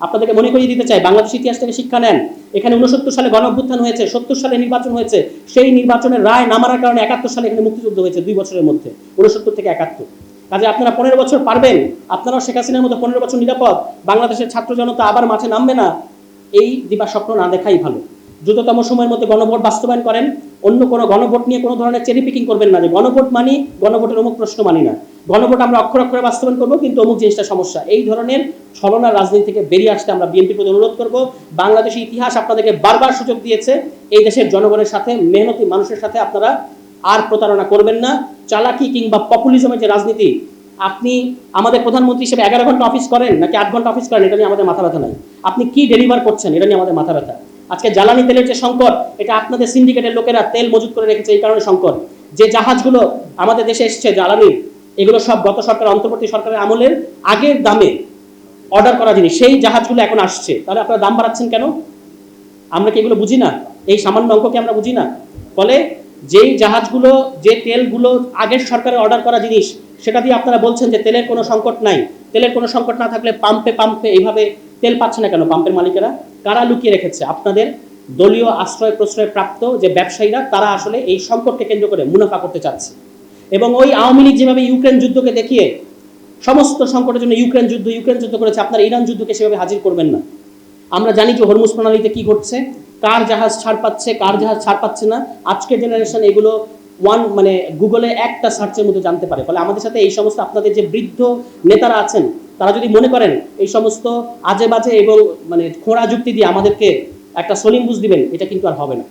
আপনাদেরকে মনে করিয়ে দিতে চাই, বাংলাদেশ ইতিহাস থেকে শিক্ষা নেন। এখানে 69 সালে গণ অভ্যুত্থান হয়েছে, 70 সালে নির্বাচন হয়েছে, সেই নির্বাচনের রায় না মানার কারণে 71 সালে এখানে মুক্তিযুদ্ধ হয়েছে 2 বছরের মধ্যে, 69 থেকে 71। কাজে আপনারা 15 বছর পারবেন, আপনারাও শেখ হাসিনার মতো 15 বছর নিরাপদ, বাংলাদেশের ছাত্র জনতা আবার মাঠে নামবে না, এই দিবা স্বপ্ন না দেখাই ভালো। দ্রুততম সময়ের মধ্যে গণভোট বাস্তবায়ন করেন। অন্য কোনো গণভোট নিয়ে কোনো ধরনের চেরি পিকিং করবেন না যে গণভোট মানি, গণভোটের অমুক প্রশ্ন মানি না, গণভোট আমরা অক্ষর অক্ষরে বাস্তবায়ন করবো কিন্তু অমুক জিনিসটা সমস্যা। এই ধরনের ছলনার রাজনীতি থেকে বেরিয়ে আসতে আমরা বিএনপির প্রতি অনুরোধ করব। বাংলাদেশের ইতিহাস আপনাদেরকে বারবার সুযোগ দিয়েছে, এই দেশের জনগণের সাথে, মেহনতি মানুষের সাথে আপনারা আর প্রতারণা করবেন না। চালাকি কিংবা পপুলিজমের যে রাজনীতি, আপনি আমাদের প্রধানমন্ত্রী হিসেবে 11 ঘন্টা অফিস করেন নাকি 8 ঘন্টা অফিস করেন, এটা নিয়ে আমাদের মাথা ব্যথা নাই। আপনি কি ডেলিভার করছেন, এটা নিয়ে আমাদের মাথা ব্যথা। আজকে জ্বালানি তেলের যে সংকট, এটা আপনাদের সিন্ডিকেটের লোকেরা তেল মজুত করে রেখেছে, এই কারণে সংকট। যে জাহাজগুলো আমাদের দেশে এসছে জ্বালানি, এগুলো সব গত সরকার, অন্তর্বর্তী সরকারের আমলের আগের দামে অর্ডার করা জিনিস, সেই জাহাজগুলো এখন আসছে। তাহলে আপনারা দাম বাড়াচ্ছেন কেন? আমরা কি এগুলো বুঝি না? এই সামান্য অঙ্ককে আমরা বুঝি না? ফলে যেই জাহাজগুলো, যে তেলগুলো আগের সরকারের অর্ডার করা জিনিস, সেটা দিয়ে আপনারা বলছেন যে তেলের কোনো সংকট নাই। তেলের কোনো সংকট না থাকলে পাম্পে পাম্পে এইভাবে তেল পাচ্ছে না কেন পাম্পের মালিকেরা? কারা লুকিয়ে রেখেছে? আপনাদের দলীয় আশ্রয় প্রশ্রয় প্রাপ্ত যে ব্যবসায়ীরা, তারা আসলে এই সংকটকে কেন্দ্র করে মুনাফা করতে চাচ্ছে। এবং ওই আওয়ামী লীগ যেভাবে ইউক্রেন যুদ্ধকে দেখিয়ে সমস্ত সংকটের জন্য ইউক্রেন যুদ্ধ করেছে, আপনারা ইরান যুদ্ধকে সেভাবে হাজির করবেন না। আমরা জানি যে হরমুজ প্রণালীতে কি ঘটছে, কার জাহাজ ছাড় পাচ্ছে, কার জাহাজ ছাড় পাচ্ছে না। আজকের জেনারেশন এগুলো মানে গুগলে একটা সার্চের মধ্যে জানতে পারে। ফলে আমাদের সাথে এই সমস্ত আপনাদের যে বৃদ্ধ নেতারা আছেন, তারা যদি মনে করেন এই সমস্ত আজে বাজে এবং মানে খোঁড়া যুক্তি দিয়ে আমাদেরকে একটা সলিম বুঝ দিবেন, এটা কিন্তু আর হবে না।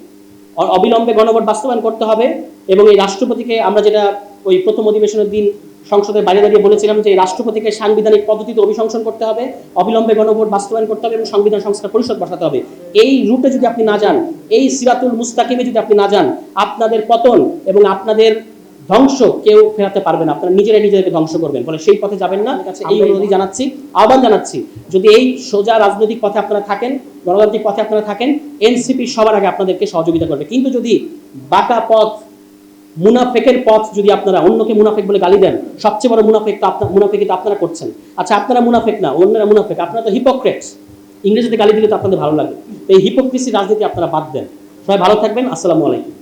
অবিলম্বে গণভোট বাস্তবায়ন করতে হবে। এবং এই রাষ্ট্রপতিকে আমরা যেটা ওই প্রথম অধিবেশনের দিন সংসদের বাইরে দাঁড়িয়ে বলেছিলাম যে এই রাষ্ট্রপতিকে সাংবিধানিক পদ্ধতিতে অভিশংসন করতে হবে, অবিলম্বে গণভোট বাস্তবায়ন করতে হবে এবং সংবিধান সংস্কার পরিষদ বসাতে হবে। এই রুটে যদি আপনি না যান, এই সিরাতুল মুস্তাকিমে যদি আপনি না যান, আপনাদের পতন এবং আপনাদের ধ্বংস কেউ ফেরাতে পারবে না। আপনারা নিজেরাই নিজেদেরকে ধ্বংস করবেন। ফলে সেই পথে যাবেন না। এই অনুরোধ জানাচ্ছি, আহ্বান জানাচ্ছি, যদি এই সোজা রাজনৈতিক পথে আপনারা থাকেন, গণতান্ত্রিক পথে আপনারা থাকেন, এনসিপি সবার আগে আপনাদেরকে সহযোগিতা করবে। কিন্তু যদি বাঁকা পথ, মুনাফেকের পথ যদি আপনারা অন্যকে মুনাফেক বলে গালি দেন, সবচেয়ে বড় মুনাফেক তো মুনাফেকি তো আপনারা করছেন। আচ্ছা, আপনারা মুনাফেক না, অন্যরা মুনাফেক, আপনারা তো হিপোক্রেটস। ইংরেজিতে গালি দিলে তো আপনাদের ভালো লাগে। এই হিপোক্রেসি রাজনীতি আপনারা বাদ দেন। সবাই ভালো থাকবেন। আসসালামু আলাইকুম।